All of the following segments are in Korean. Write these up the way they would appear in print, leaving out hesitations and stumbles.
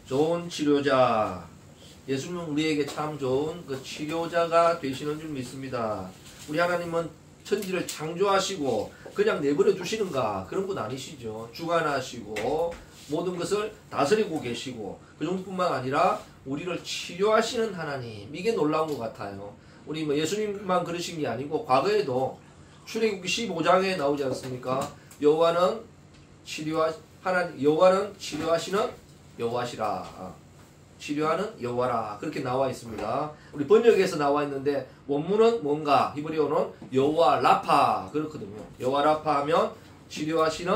좋은 치료자. 예수님은 우리에게 참 좋은 그 치료자가 되시는 줄 믿습니다. 우리 하나님은 천지를 창조하시고 그냥 내버려 두시는가 그런 분 아니시죠. 주관하시고 모든 것을 다스리고 계시고 그 정도뿐만 아니라 우리를 치료하시는 하나님. 이게 놀라운 것 같아요. 우리 뭐 예수님만 그러신 게 아니고 과거에도 출애굽기 15장에 나오지 않습니까? 여호와는 치료하시는 여호와시라. 치료하는 여호와라. 그렇게 나와 있습니다. 우리 번역에서 나와 있는데 원문은 뭔가? 히브리어는 여호와 라파 그렇거든요. 여호와 라파 하면 치료하시는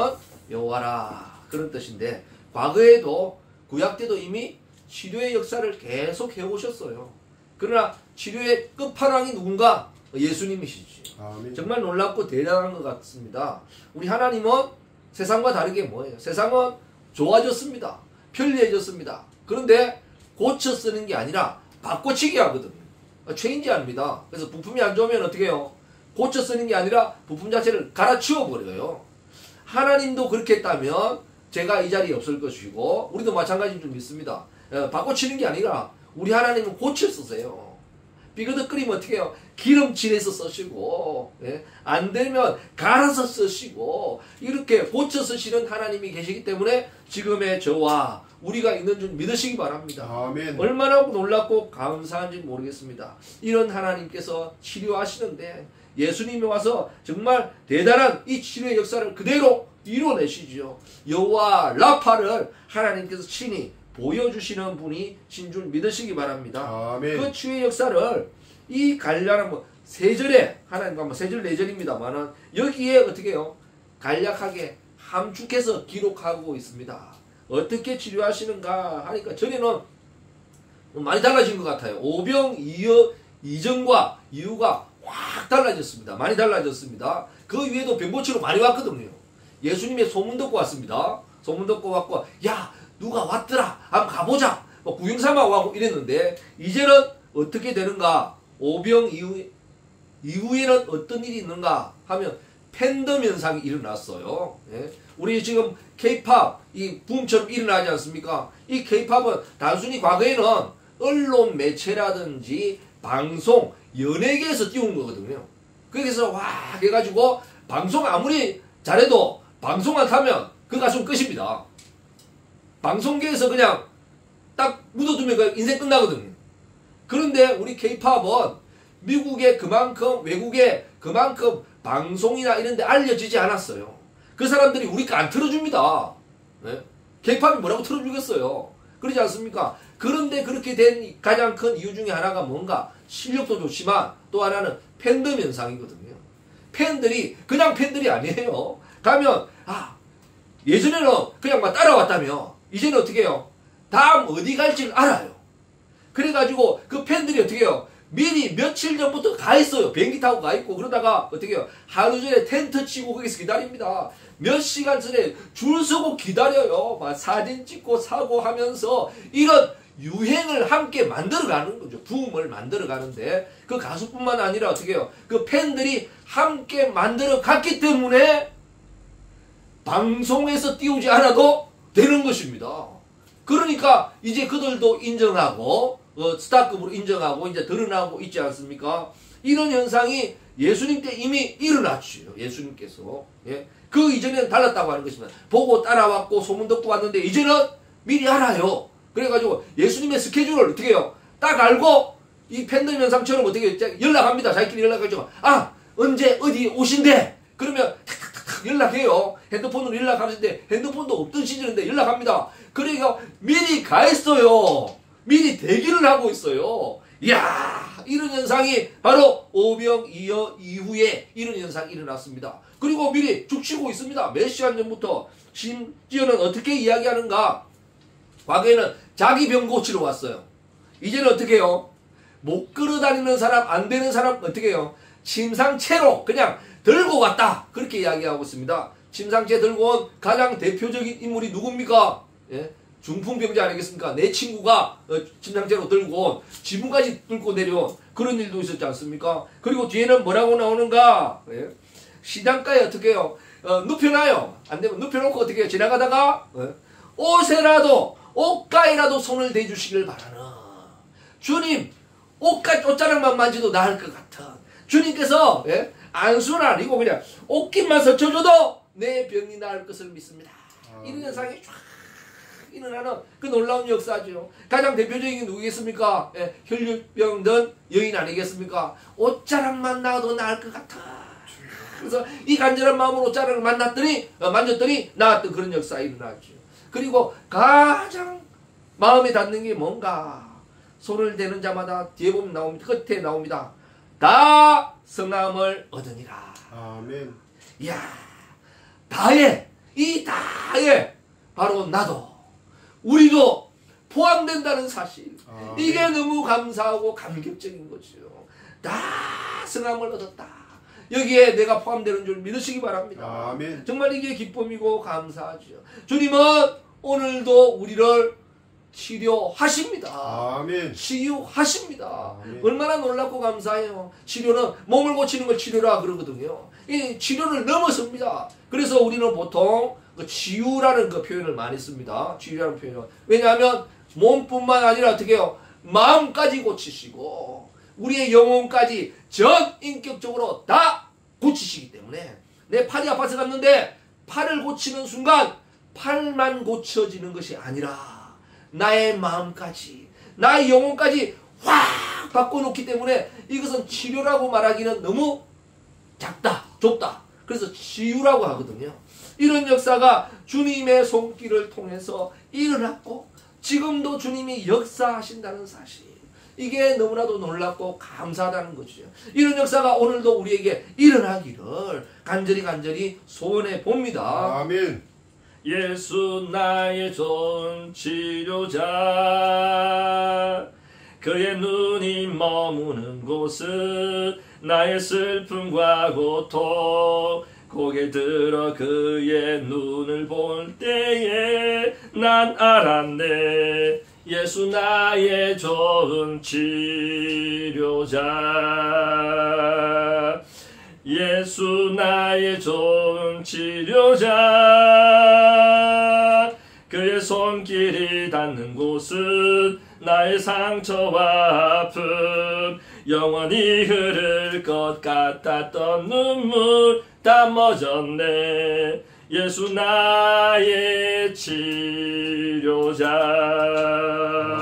여호와라 그런 뜻인데 과거에도 구약 때도 이미 치료의 역사를 계속 해오셨어요. 그러나 치료의 끝판왕이 누군가? 예수님이시죠. 아멘. 정말 놀랍고 대단한 것 같습니다. 우리 하나님은 세상과 다르게 뭐예요? 세상은 좋아졌습니다. 편리해졌습니다. 그런데 고쳐 쓰는 게 아니라 바꿔치기 하거든요. 체인지합니다. 그래서 부품이 안 좋으면 어떻게 해요? 고쳐 쓰는 게 아니라 부품 자체를 갈아치워 버려요. 하나님도 그렇게 했다면 제가 이 자리에 없을 것이고 우리도 마찬가지인 줄 믿습니다. 바꿔치는 게 아니라 우리 하나님은 고쳐 쓰세요. 삐그덕거리면 어떻게 해요? 기름칠해서 쓰시고 안 되면 갈아서 쓰시고 이렇게 고쳐 쓰시는 하나님이 계시기 때문에 지금의 저와 우리가 있는 줄 믿으시기 바랍니다. 아멘. 얼마나 놀랍고 감사한지 모르겠습니다. 이런 하나님께서 치료하시는데 예수님이 와서 정말 대단한 이 치료의 역사를 그대로 이뤄내시죠. 여호와 라파를 하나님께서 친히 보여주시는 분이신 줄 믿으시기 바랍니다. 아멘. 그 치유의 역사를 이 간략한 뭐 세절에 하나님과 뭐 세절 네절입니다만은 여기에 어떻게 해요? 간략하게 함축해서 기록하고 있습니다. 어떻게 치료하시는가 하니까 전에는 많이 달라진 것 같아요. 오병 이전과 이후가 확 달라졌습니다. 많이 달라졌습니다. 그 위에도 병고치로 많이 왔거든요. 예수님의 소문 듣고 왔습니다. 소문 듣고 왔고 야 누가 왔더라 한번 가보자 뭐 구경삼아 하고 이랬는데 이제는 어떻게 되는가? 오병 이후에는 어떤 일이 있는가 하면 팬덤 현상이 일어났어요. 예? 우리 지금 K-팝 이 붐처럼 일어나지 않습니까? 이 K-팝은 단순히 과거에는 언론 매체라든지 방송, 연예계에서 띄운 거거든요. 거기서 와 해가지고 방송 아무리 잘해도 방송만 타면 그 가수는 끝입니다. 방송계에서 그냥 딱 묻어두면 그 인생 끝나거든요. 그런데 우리 K-팝은 미국에 그만큼 외국에 그만큼 방송이나 이런 데 알려지지 않았어요. 그 사람들이 우리 거 안 틀어줍니다. 네? K-팝이 뭐라고 틀어주겠어요. 그러지 않습니까? 그런데 그렇게 된 가장 큰 이유 중에 하나가 뭔가 실력도 좋지만 또 하나는 팬덤 현상이거든요. 팬들이 그냥 팬들이 아니에요. 가면 예전에는 그냥 막 따라왔다며 이제는 어떻게 해요? 다음 어디 갈지를 알아요. 그래가지고 그 팬들이 어떻게 해요? 미리 며칠 전부터 가 있어요. 비행기 타고 가 있고 그러다가 어떻게 해요? 하루 전에 텐트 치고 거기서 기다립니다. 몇 시간 전에 줄 서고 기다려요. 막 사진 찍고 사고 하면서 이런 유행을 함께 만들어가는 거죠. 붐을 만들어가는데 그 가수뿐만 아니라 어떻게 해요? 그 팬들이 함께 만들어갔기 때문에 방송에서 띄우지 않아도 되는 것입니다. 그러니까 이제 그들도 인정하고 스타급으로 인정하고 이제 드러나고 있지 않습니까? 이런 현상이 예수님 때 이미 일어났죠. 예수님께서. 예? 그 이전에는 달랐다고 하는 것입니다. 보고 따라왔고 소문 듣고 왔는데 이제는 미리 알아요. 그래가지고 예수님의 스케줄을 어떻게 해요? 딱 알고 이 팬덤 현상처럼 어떻게 연락합니다. 자기끼리 연락하죠. 언제 어디 오신대. 그러면 탁탁탁 연락해요. 핸드폰으로 연락하는데 핸드폰도 없던 시절인데 연락합니다. 그러니까 미리 가 있어요. 미리 대기를 하고 있어요. 이야, 이런 현상이 바로 오병 이후에 이런 현상이 일어났습니다. 그리고 미리 죽치고 있습니다. 몇 시간 전부터. 심지어는 어떻게 이야기하는가? 과거에는 자기 병 고치러 왔어요. 이제는 어떻게 해요? 못 걸어다니는 사람, 안 되는 사람 어떻게 해요? 침상채로 그냥 들고 갔다. 그렇게 이야기하고 있습니다. 침상채 들고 온 가장 대표적인 인물이 누굽니까? 예? 중풍병자 아니겠습니까? 내 친구가 침상채로 들고 온 지붕까지 뚫고 내려온 그런 일도 있었지 않습니까? 그리고 뒤에는 뭐라고 나오는가? 예? 시장가에 어떻게 해요? 눕혀놔요. 안 되면 눕혀놓고 어떻게 해요? 지나가다가 옷에라도 옷가에라도 손을 대주시길 바라는 주님, 옷자락만 만져도 나을 것 같은 주님께서 안수는 아니고 그냥 옷깃만 스쳐줘도 내 병이 나을 것을 믿습니다. 이런 현상이 쫙 일어나는 그 놀라운 역사죠. 가장 대표적인 게 누구겠습니까? 혈류병 든 여인 아니겠습니까? 옷자락만 나도 나을 것 같아. 그래서 이 간절한 마음으로 옷자락을 만졌더니 나았던 그런 역사가 일어났죠. 그리고 가장 마음에 닿는 게 뭔가? 손을 대는 자마다 뒤에 보면 나옵니다. 끝에 나옵니다. 다 성함을 얻으니라. 아멘. 이야, 이 다에 바로 나도 우리도 포함된다는 사실. 이게 너무 감사하고 감격적인 거죠. 다 성함을 얻었다. 여기에 내가 포함되는 줄 믿으시기 바랍니다. 아멘. 정말 이게 기쁨이고 감사하죠. 주님은 오늘도 우리를 치료하십니다. 아멘. 치유하십니다. 아멘. 얼마나 놀랍고 감사해요. 치료는 몸을 고치는 걸 치료라 그러거든요. 이 치료를 넘어섭니다. 그래서 우리는 보통 그 치유라는 그 표현을 많이 씁니다. 치유라는 표현은. 왜냐하면 몸뿐만 아니라 어떻게 해요? 마음까지 고치시고 우리의 영혼까지 전 인격적으로 다 고치시기 때문에 내 팔이 아파서 갔는데 팔을 고치는 순간 팔만 고쳐지는 것이 아니라 나의 마음까지 나의 영혼까지 확 바꿔놓기 때문에 이것은 치료라고 말하기는 너무 작다, 좁다. 그래서 치유라고 하거든요. 이런 역사가 주님의 손길을 통해서 일어났고 지금도 주님이 역사하신다는 사실, 이게 너무나도 놀랍고 감사하다는 거죠. 이런 역사가 오늘도 우리에게 일어나기를 간절히 소원해 봅니다. 아멘. 예수 나의 좋은 치료자, 그의 눈이 머무는 곳은 나의 슬픔과 고통, 고개 들어 그의 눈을 볼 때에 난 알았네. 예수 나의 좋은 치료자, 예수 나의 좋은 치료자, 그의 손길이 닿는 곳은 나의 상처와 아픔, 영원히 흐를 것 같았던 눈물 다 멎었네. 예수 나의 치료자.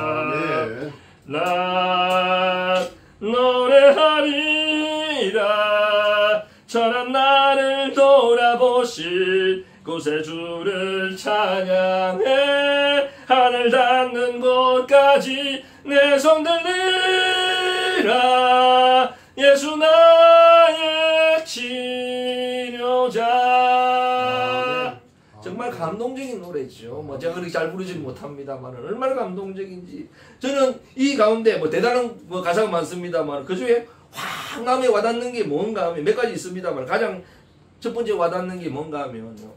아멘. 나 노래하리라. 천한 나를 돌아보신 곳에 주를 찬양해. 하늘 닿는 곳까지 내 손 들리라. 예수 나의 치료자. 정말 감동적인 노래죠. 뭐 제가 그렇게 잘 부르지는 못합니다만 얼마나 감동적인지. 저는 이 가운데 뭐 대단한 가사가 많습니다만 그 중에 확 마음에 와닿는 게 뭔가 하면 몇 가지 있습니다만 가장 첫 번째 와닿는 게 뭔가 하면요,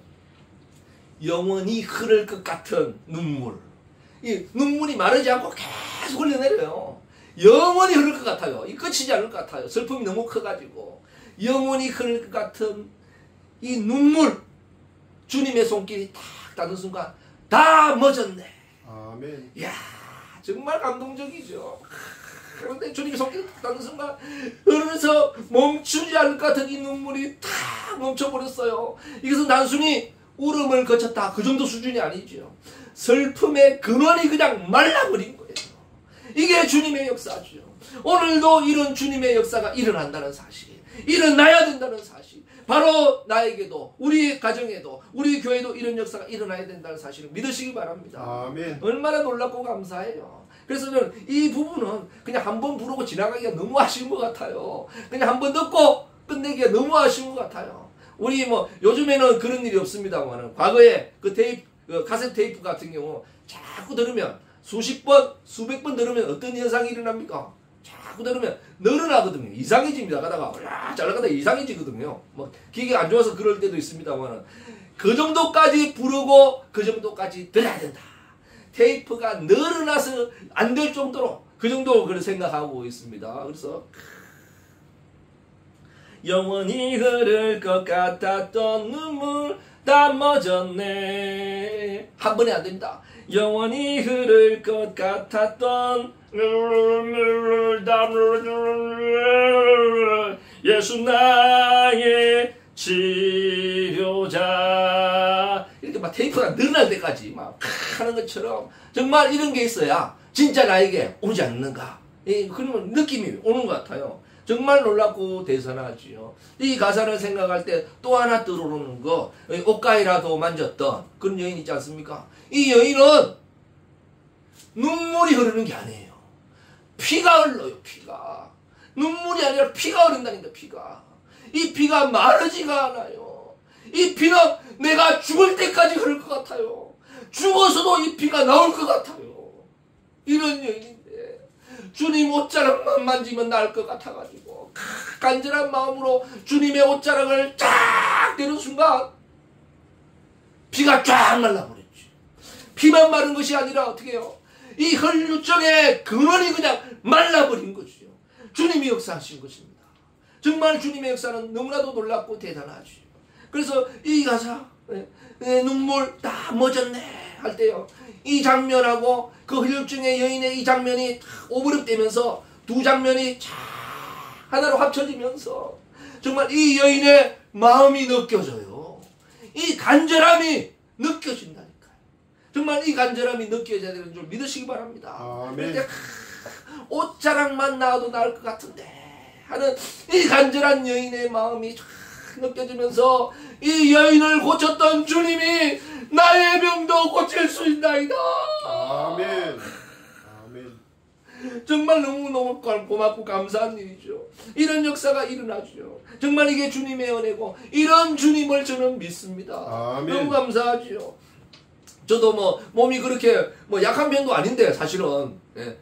영원히 흐를 것 같은 눈물. 이 눈물이 마르지 않고 계속 흘러내려요. 영원히 흐를 것 같아요. 이 끝이지 않을 것 같아요. 슬픔이 너무 커가지고 영원히 흐를 것 같은 이 눈물, 주님의 손길이 탁 닿는 순간 다 멎었네. 아멘. 이야, 정말 감동적이죠. 그런데 주님의 손길이 탁 닿는 순간 흐르면서 멈추지 않을 것 같은 이 눈물이 탁 멈춰버렸어요. 이것은 단순히 울음을 거쳤다, 그 정도 수준이 아니죠. 슬픔의 근원이 그냥 말라버린 거예요. 이게 주님의 역사죠. 오늘도 이런 주님의 역사가 일어난다는 사실, 일어나야 된다는 사실, 바로 나에게도, 우리 가정에도, 우리 교회도 이런 역사가 일어나야 된다는 사실을 믿으시기 바랍니다. 아멘. 얼마나 놀랍고 감사해요. 그래서 저는 이 부분은 그냥 한번 부르고 지나가기가 너무 아쉬운 것 같아요. 그냥 한번 듣고 끝내기가 너무 아쉬운 것 같아요. 우리 뭐 요즘에는 그런 일이 없습니다만 과거에 그 카세트 테이프 같은 경우 자꾸 들으면 수십 번, 수백 번 들으면 어떤 현상이 일어납니까? 자꾸 들으면 늘어나거든요. 이상해집니다. 가다가 잘 나가다 이상해지거든요. 뭐 기계가 안 좋아서 그럴 때도 있습니다만 그 정도까지 부르고 그 정도까지 들어야 된다. 테이프가 늘어나서 안 될 정도로 그 정도 그런 생각하고 있습니다. 그래서 영원히 흐를 것 같았던 눈물 다 멎었네. 한 번에 안 됩니다. 영원히 흐를 것 같았던 예수 나의 치료자. 이렇게 막 테이프가 늘어날 때까지 막 하는 것처럼 정말 이런 게 있어야 진짜 나에게 오지 않는가. 그러면 느낌이 오는 것 같아요. 정말 놀랍고 대단하지요. 이 가사를 생각할 때 또 하나 떠오르는 거, 옷가위라도 만졌던 그런 여인 있지 않습니까? 이 여인은 눈물이 흐르는 게 아니에요. 피가 흘러요, 피가. 눈물이 아니라 피가 흐른다니까, 피가. 이 피가 마르지가 않아요. 이 피는 내가 죽을 때까지 흐를 것 같아요. 죽어서도 이 피가 나올 것 같아요. 이런 여인인데 주님 옷자락만 만지면 나을 것 같아가지고 간절한 마음으로 주님의 옷자락을 쫙 내는 순간 피가 쫙 말라버렸죠. 피만 마른 것이 아니라 어떻게 해요? 이 혈류증의 근원이 그냥 말라버린 것이죠. 주님이 역사하신 것입니다. 정말 주님의 역사는 너무나도 놀랍고 대단하죠. 그래서 이 가사 눈물 다 멎었네 할 때요, 이 장면하고 그 혈류증의 여인의 이 장면이 오버랩되면서 두 장면이 쫙 하나로 합쳐지면서 정말 이 여인의 마음이 느껴져요. 이 간절함이 느껴진다니까요. 정말 이 간절함이 느껴져야 되는 줄 믿으시기 바랍니다. 아멘. 그런데 옷자락만 나와도 나을 것 같은데 하는 이 간절한 여인의 마음이 쫙 느껴지면서 이 여인을 고쳤던 주님이 나의 병도 고칠 수 있나이다. 아멘. 아멘. 정말 너무너무 고맙고 감사한 일이죠. 이런 역사가 일어나죠. 정말 이게 주님의 은혜고 이런 주님을 저는 믿습니다. 아멘. 너무 감사하죠. 저도 뭐 몸이 그렇게 뭐 약한 편도 아닌데 사실은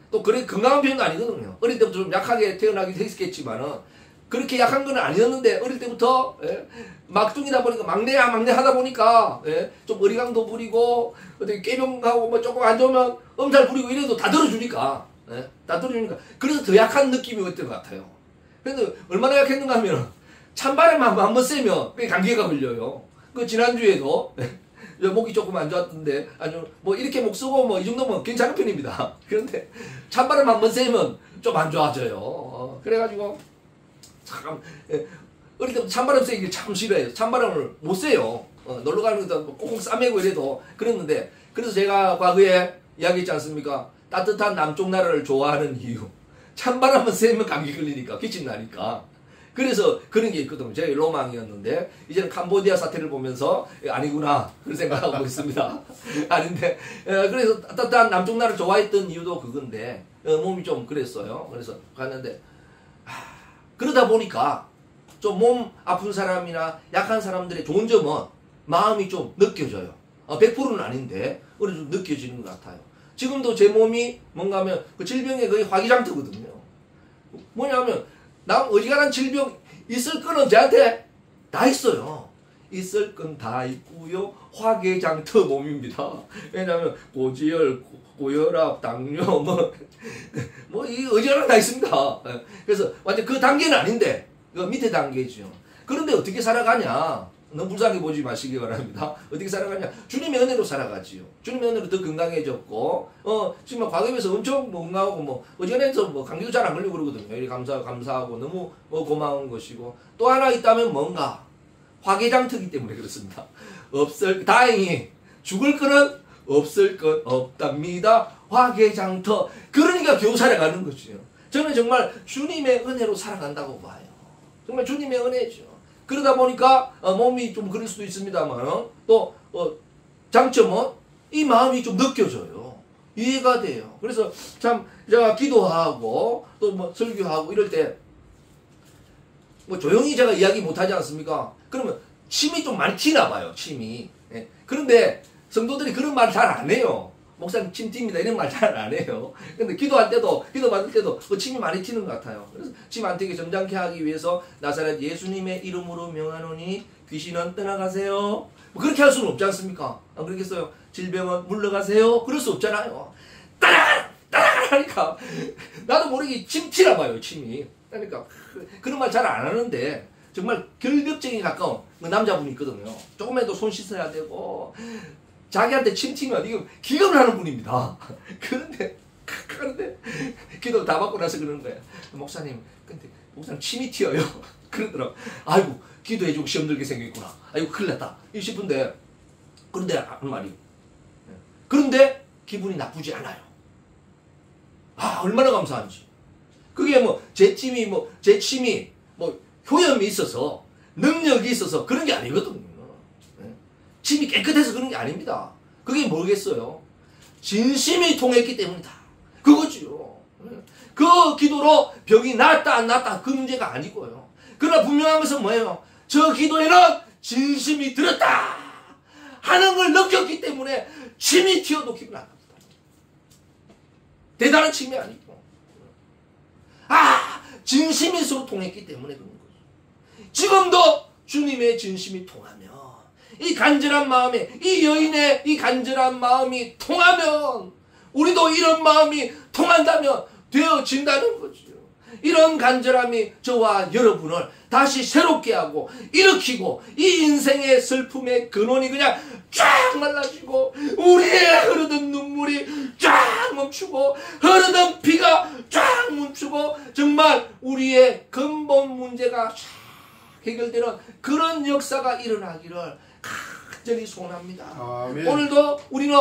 또 그래 건강한 편도 아니거든요. 어릴 때부터 좀 약하게 태어나기도 했겠지만은 그렇게 약한 건 아니었는데 어릴 때부터 막둥이다 보니까 막내 하다 보니까 좀 어리광도 부리고 어떻게 깨병하고 뭐 조금 안 좋으면 엄살 부리고 이래도 다 들어주니까 다 들어주니까 그래서 더 약한 느낌이었던 것 같아요. 그래서 얼마나 약했는가 하면 찬바람 한번 쐬면 그게 감기가 걸려요. 그 지난주에도 목이 조금 안 좋았던데 아주 뭐 이렇게 목 쓰고 뭐 이 정도면 괜찮은 편입니다. 그런데 찬바람 한번 쐬면 좀 안 좋아져요. 그래가지고 참 어릴 때부터 찬바람 쐬기 참 싫어해요. 찬바람을 못 쐬요. 놀러 가는 것도 꽁꽁 싸매고 이래도 그랬는데 그래서 제가 과거에 이야기했지 않습니까? 따뜻한 남쪽 나라를 좋아하는 이유. 찬바람만 쐬면 감기 걸리니까 기침 나니까. 그래서 그런 게 있거든요. 제 로망이었는데 이제는 캄보디아 사태를 보면서 아니구나 그런 생각하고 있습니다. 아닌데 그래서 따뜻한 남쪽 나라를 좋아했던 이유도 그건데 몸이 좀 그랬어요. 그래서 갔는데 그러다 보니까 좀 몸 아픈 사람이나 약한 사람들의 좋은 점은 마음이 좀 느껴져요. 100%는 아닌데 어느 정도 느껴지는 것 같아요. 지금도 제 몸이 뭔가 하면 그 질병의 거의 화기장터거든요. 뭐냐면 남 어지간한 질병 있을 거는 저한테 다 있어요. 있을 건 다 있고요. 화개장터 몸입니다. 왜냐하면 고지혈, 고혈압, 당뇨 뭐 이 어지간한 다 있습니다. 그래서 완전 그 단계는 아닌데 그 밑에 단계죠. 그런데 어떻게 살아가냐? 너무 불쌍하게 보지 마시기 바랍니다. 어떻게 살아가냐? 주님의 은혜로 살아가지요. 주님의 은혜로 더 건강해졌고, 지금 과거에 비해서 엄청 건강하고, 뭐, 어지간해서 뭐, 감기도 잘 안 걸리고 그러거든요. 이렇게 감사하고, 너무 고마운 것이고. 또 하나 있다면 뭔가, 화개장터기 때문에 그렇습니다. 다행히, 죽을 거는 없을 것 없답니다. 화개장터. 그러니까 겨우 살아가는 거죠. 저는 정말 주님의 은혜로 살아간다고 봐요. 정말 주님의 은혜죠. 그러다 보니까 몸이 좀 그럴 수도 있습니다만 또 장점은 이 마음이 좀 느껴져요. 이해가 돼요. 그래서 참 제가 기도하고 또 뭐 설교하고 이럴 때 뭐 조용히 제가 이야기 못하지 않습니까? 그러면 침이 좀 많이 튀나 봐요. 침이. 그런데 성도들이 그런 말 잘 안 해요. 목사님 침 튑니다 이런 말 잘 안 해요. 근데 기도할 때도 기도 받을 때도 침이 많이 튀는 것 같아요. 그래서 침 안 튀게 점잖게 하기 위해서 나사렛 예수님의 이름으로 명하노니 귀신은 떠나가세요. 뭐 그렇게 할 수는 없지 않습니까? 안 그렇겠어요? 질병은 물러가세요. 그럴 수 없잖아요. 따라가 하니까 나도 모르게 침 튀나 봐요. 침이. 그러니까 그런 말 잘 안 하는데 정말 결벽증에 가까운 남자분이 있거든요. 조금이라도 손 씻어야 되고 자기한테 침튀면 이거 기겁을 하는 분입니다. 그런데 기도 다 받고 나서 그러는 거야. 목사님, 근데 목사님 침이 튀어요. 그러더라고. 아이고, 기도해주고 시험 들게 생겼구나. 아이고, 큰일 났다. 이 싶은데, 그런데 하는 말이. 그런데 기분이 나쁘지 않아요. 아, 얼마나 감사한지. 그게 뭐, 제 침이 효염이 있어서, 능력이 있어서 그런 게 아니거든요. 침이 깨끗해서 그런 게 아닙니다. 그게 뭐겠어요? 진심이 통했기 때문이다. 그거지요. 그 기도로 병이 낫다 안 낫다 그 문제가 아니고요. 그러나 분명한 것은 뭐예요? 저 기도에는 진심이 들었다 하는 걸 느꼈기 때문에 침이 튀어도 기분 안 납니다. 대단한 침이 아니고 진심이 서로 통했기 때문에 그런 거죠. 지금도 주님의 진심이 통하면 이 간절한 마음에 이 여인의 이 간절한 마음이 통하면 우리도 이런 마음이 통한다면 되어진다는 거죠. 이런 간절함이 저와 여러분을 다시 새롭게 하고 일으키고 이 인생의 슬픔의 근원이 그냥 쫙 말라지고 우리의 흐르던 눈물이 쫙 멈추고 흐르던 피가 쫙 멈추고 정말 우리의 근본 문제가 쫙 해결되는 그런 역사가 일어나기를 간절히 소원합니다. 아멘. 오늘도 우리는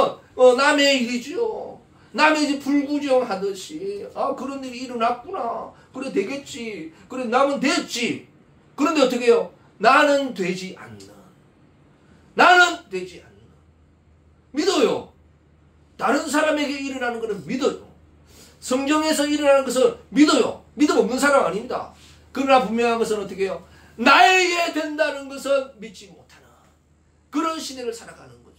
남의 일이죠. 남의 집 불구정하듯이 그런 일이 일어났구나. 그래 되겠지. 그래 나면 됐지. 그런데 어떻게 해요? 나는 되지 않는. 믿어요. 다른 사람에게 일어나는 것은 믿어요. 성경에서 일어나는 것은 믿어요. 믿음 없는 사람 아닙니다. 그러나 분명한 것은 어떻게 해요? 나에게 된다는 것은 믿지 못하는 그런 시대를 살아가는 거죠.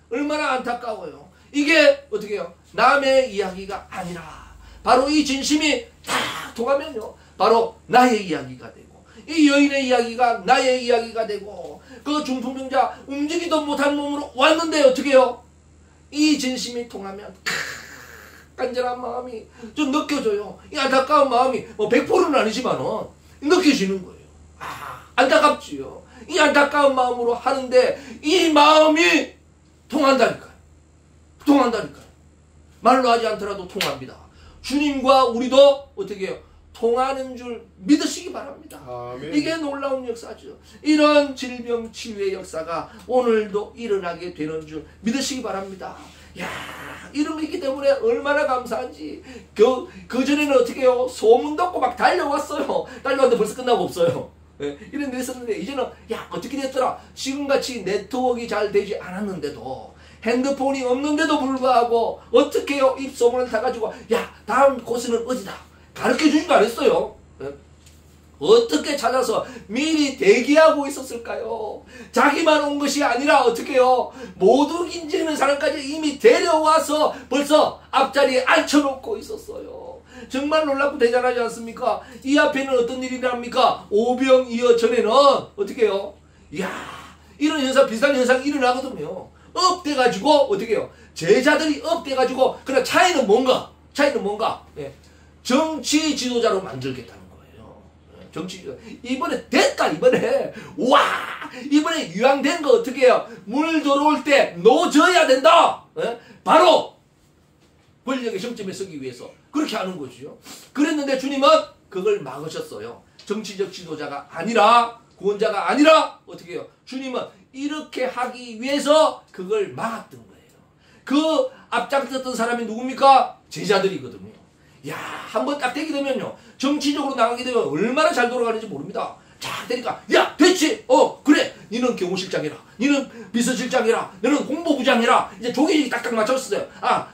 얼마나 안타까워요. 이게 어떻게 해요? 남의 이야기가 아니라 바로 이 진심이 다 통하면요. 바로 나의 이야기가 되고 이 여인의 이야기가 나의 이야기가 되고 그 중풍병자 움직이도 못한 몸으로 왔는데 어떻게 해요? 이 진심이 통하면 간절한 마음이 좀 느껴져요. 이 안타까운 마음이 100%는 아니지만은 느껴지는 거예요. 안타깝지요. 이 안타까운 마음으로 하는데 이 마음이 통한다니까요. 말로 하지 않더라도 통합니다. 주님과 우리도 어떻게 해요? 통하는 줄 믿으시기 바랍니다. 아멘. 이게 놀라운 역사죠. 이런 질병 치유의 역사가 오늘도 일어나게 되는 줄 믿으시기 바랍니다. 야, 이런 거 있기 때문에 얼마나 감사한지. 그전에는 어떻게 해요? 소문 듣고 막 달려왔어요. 달려왔는데 벌써 끝나고 없어요. 예, 이런 데 있었는데 이제는 어떻게 됐더라? 지금같이 네트워크가 잘 되지 않았는데도 핸드폰이 없는데도 불구하고 어떻게 해요? 입소문을 타가지고 다음 코스는 어디다 가르쳐주지도 않았어요. 예? 어떻게 찾아서 미리 대기하고 있었을까요? 자기만 온 것이 아니라 어떻게 해요? 모두 인지는 사람까지 이미 데려와서 벌써 앞자리에 앉혀놓고 있었어요. 정말 놀랍고 대단하지 않습니까? 이 앞에는 어떤 일이 일어납니까? 오병이어 전에는 어떻게 해요? 이런 현상, 비슷한 현상이 일어나거든요. 업돼가지고 어떻게 해요? 제자들이 업돼가지고 그러나 차이는 뭔가? 예. 정치 지도자로 만들겠다는 거예요. 예. 정치 지도자. 이번에 됐다. 이번에 유양된 거 어떻게 해요? 물 들어올 때 놓져야 된다. 예? 바로 권력의 정점에 서기 위해서 그렇게 하는 거죠. 그랬는데 주님은 그걸 막으셨어요. 정치적 지도자가 아니라 구원자가 아니라 어떻게 해요? 주님은 이렇게 하기 위해서 그걸 막았던 거예요. 그 앞장섰던 사람이 누굽니까? 제자들이거든요. 한번 딱 되게 되면요. 정치적으로 나가게 되면 얼마나 잘 돌아가는지 모릅니다. 자, 되니까 됐지. 그래. 니는 경호실장이라. 니는 비서실장이라. 너는 홍보부장이라. 이제 조직이 딱딱 맞췄어요.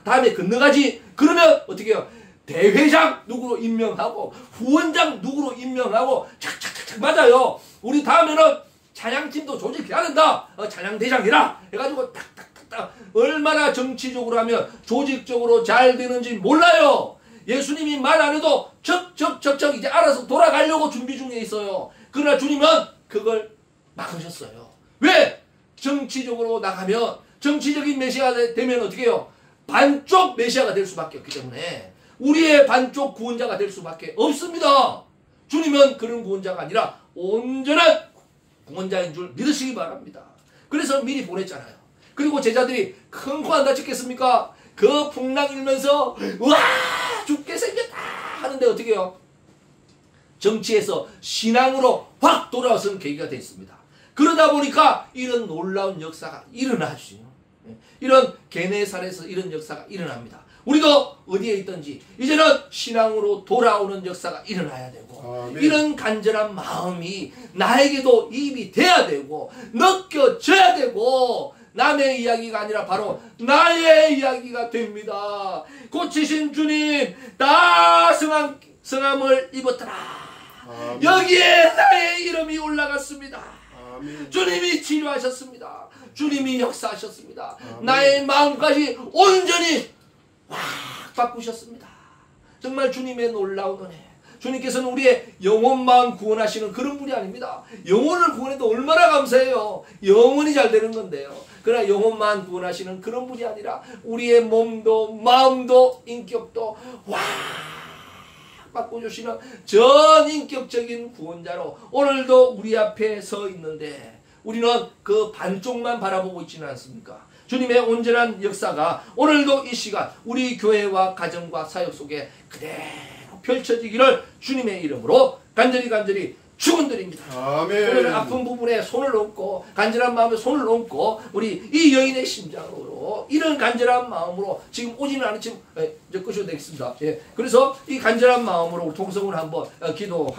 다음에 건너가지. 그러면 어떻게 해요? 대회장 누구로 임명하고 후원장 누구로 임명하고 착착착착 맞아요. 우리 다음에는 찬양팀도 조직해야 된다. 찬양대장이라 해가지고 딱딱딱딱 얼마나 정치적으로 하면 조직적으로 잘 되는지 몰라요. 예수님이 말 안 해도 척척척척 이제 알아서 돌아가려고 준비 중에 있어요. 그러나 주님은 그걸 막으셨어요. 왜? 정치적으로 나가면 정치적인 메시아가 되면 어떻게 해요? 반쪽 메시아가 될 수밖에 없기 때문에 우리의 반쪽 구원자가 될 수밖에 없습니다. 주님은 그런 구원자가 아니라 온전한 구원자인 줄 믿으시기 바랍니다. 그래서 미리 보냈잖아요. 그리고 제자들이 큰 코 안 다쳤겠습니까? 그 풍랑 일면서 와 죽게 생겼다 하는데 어떻게 해요? 정치에서 신앙으로 확 돌아서는 계기가 됐습니다. 그러다 보니까 이런 놀라운 역사가 일어나죠. 이런 게네사렛에서 이런 역사가 일어납니다. 우리도 어디에 있든지 이제는 신앙으로 돌아오는 역사가 일어나야 되고 아멘. 이런 간절한 마음이 나에게도 입이 돼야 되고 느껴져야 되고 남의 이야기가 아니라 바로 나의 이야기가 됩니다. 고치신 주님 다 성함을 입었더라. 아멘. 여기에 나의 이름이 올라갔습니다. 아멘. 주님이 치료하셨습니다. 주님이 역사하셨습니다. 아멘. 나의 마음까지 온전히 확 바꾸셨습니다. 정말 주님의 놀라운 은혜. 주님께서는 우리의 영혼 마음 구원하시는 그런 분이 아닙니다. 영혼을 구원해도 얼마나 감사해요. 영혼이 잘 되는 건데요. 그러나 영혼 마음 구원하시는 그런 분이 아니라 우리의 몸도 마음도 인격도 확 바꿔주시는 전인격적인 구원자로 오늘도 우리 앞에 서 있는데 우리는 그 반쪽만 바라보고 있지는 않습니까? 주님의 온전한 역사가 오늘도 이 시간 우리 교회와 가정과 사역 속에 그대로 펼쳐지기를 주님의 이름으로 간절히 축원드립니다. 아멘. 오늘 아픈 부분에 손을 얹고 간절한 마음에 손을 얹고 우리 이 여인의 심장으로 이런 간절한 마음으로 지금 오지는 않지만 이제 끄셔도 되겠습니다. 예. 그래서 이 간절한 마음으로 우리 통성을 한번 기도